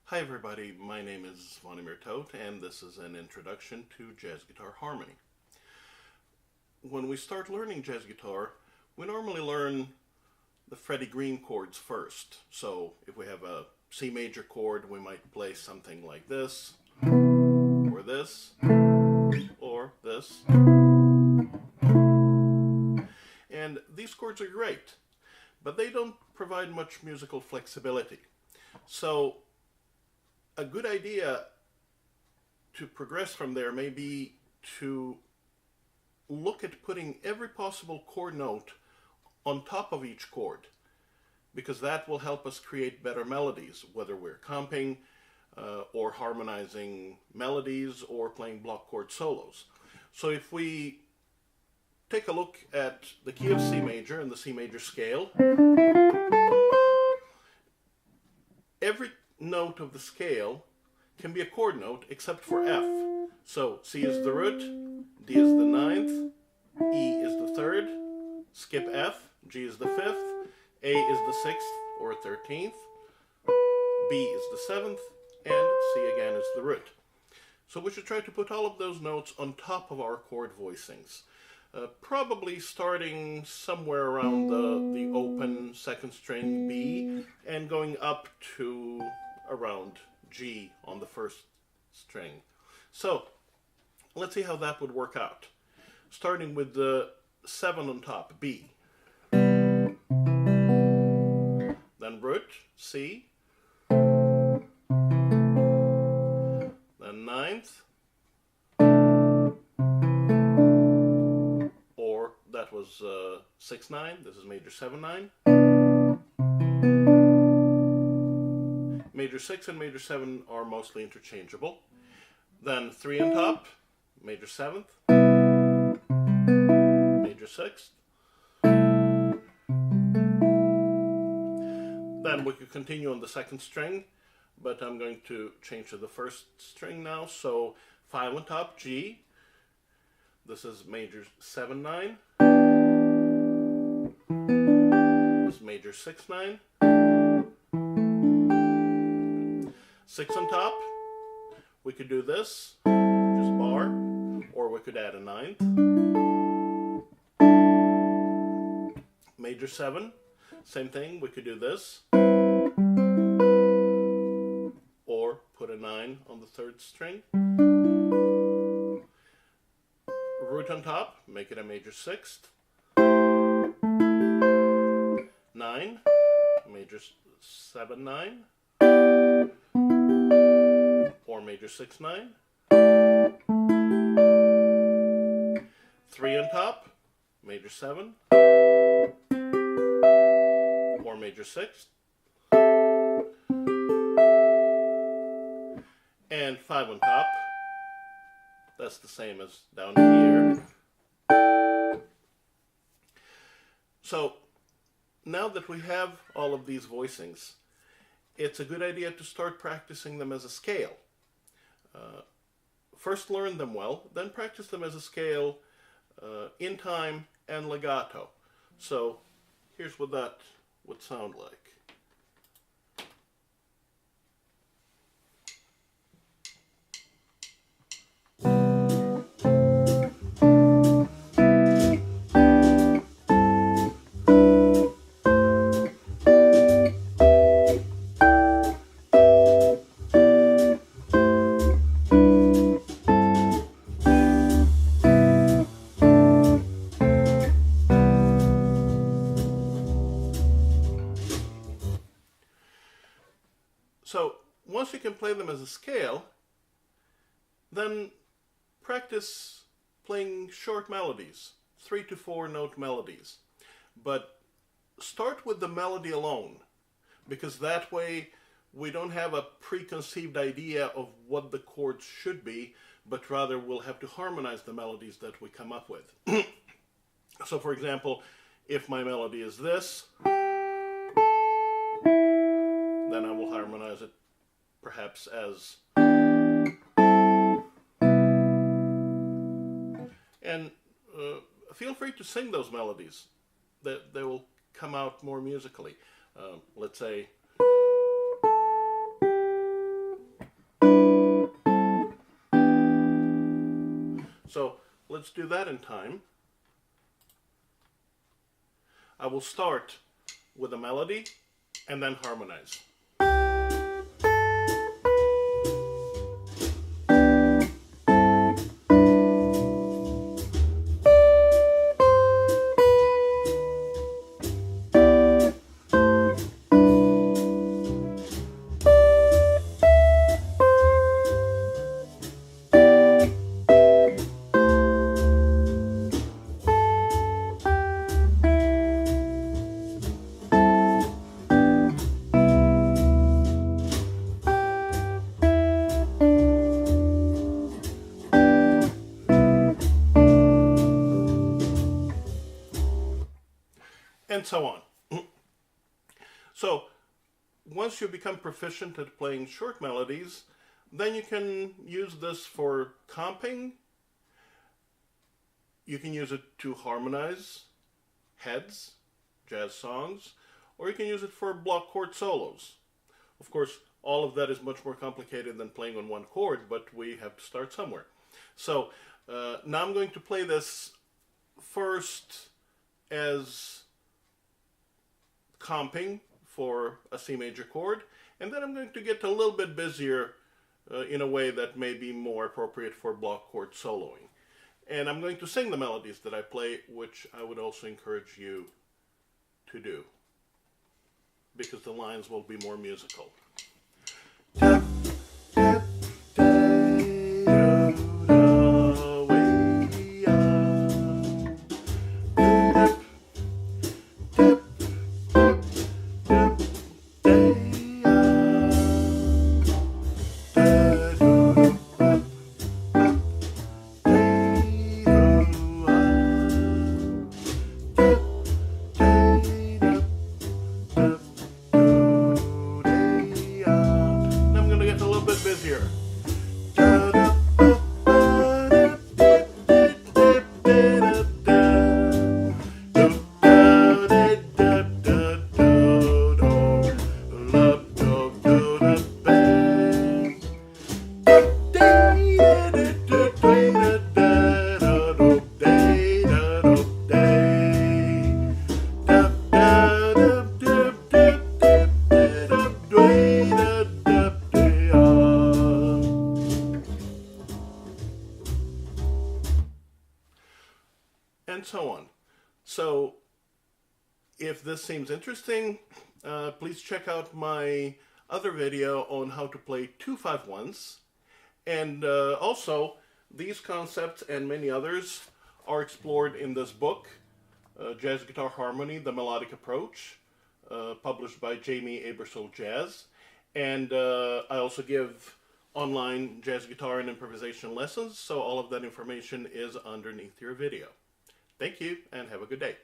Hi everybody, my name is Zvonimir Tot and this is an introduction to jazz guitar harmony. When we start learning jazz guitar, we normally learn the Freddie Green chords first. So if we have a C major chord, we might play something like this, or this, or this. And these chords are great, but they don't provide much musical flexibility. So a good idea to progress from there may be to look at putting every possible chord note on top of each chord, because that will help us create better melodies, whether we're comping or harmonizing melodies or playing block chord solos. So if we take a look at the key of C major and the C major scale, every note of the scale can be a chord note except for F. So C is the root, D is the ninth, E is the third, skip F, G is the fifth, A is the sixth or 13th, B is the seventh, and C again is the root. So we should try to put all of those notes on top of our chord voicings. Probably starting somewhere around the open second string B and going up to around G on the first string. So let's see how that would work out. Starting with the 7 on top, B. Then root, C. Then ninth. Or that was 6-9, this is major 7-9. Major 6 and major 7 are mostly interchangeable. Then 3 on top, major 7th, major 6th. Then we could continue on the second string, but I'm going to change to the first string now. So 5 on top, G. This is major 7-9. This is major 6-9. 6 on top, we could do this, just bar, or we could add a ninth. Major 7, same thing, we could do this, or put a 9 on the third string. Root on top, make it a major 6th. 9, major 7-9. Or major 6-9. 3 on top, major 7. Or major 6. And 5 on top. That's the same as down here. So now that we have all of these voicings, it's a good idea to start practicing them as a scale. First learn them well, then practice them as a scale in time and legato. So here's what that would sound like. So once you can play them as a scale, then practice playing short melodies, 3 to 4 note melodies. But start with the melody alone, because that way we don't have a preconceived idea of what the chords should be, but rather we'll have to harmonize the melodies that we come up with. So for example, if my melody is this, then I will harmonize it perhaps as, and feel free to sing those melodies. They will come out more musically. Let's say So let's do that in time. I will start with a melody and then harmonize. And so on. So once you become proficient at playing short melodies, then you can use this for comping. You can use it to harmonize heads, jazz songs, or you can use it for block chord solos. Of course, all of that is much more complicated than playing on one chord, but we have to start somewhere. So now I'm going to play this first as comping for a C major chord, and then I'm going to get a little bit busier in a way that may be more appropriate for block chord soloing. And I'm going to sing the melodies that I play, which I would also encourage you to do, because the lines will be more musical. Tap, tap, and so on. So if this seems interesting, please check out my other video on how to play 2-5-1s. And also, these concepts and many others are explored in this book, Jazz Guitar Harmony, The Melodic Approach, published by Jamie Aebersold Jazz. And I also give online jazz guitar and improvisation lessons, so all of that information is underneath your video. Thank you, and have a good day.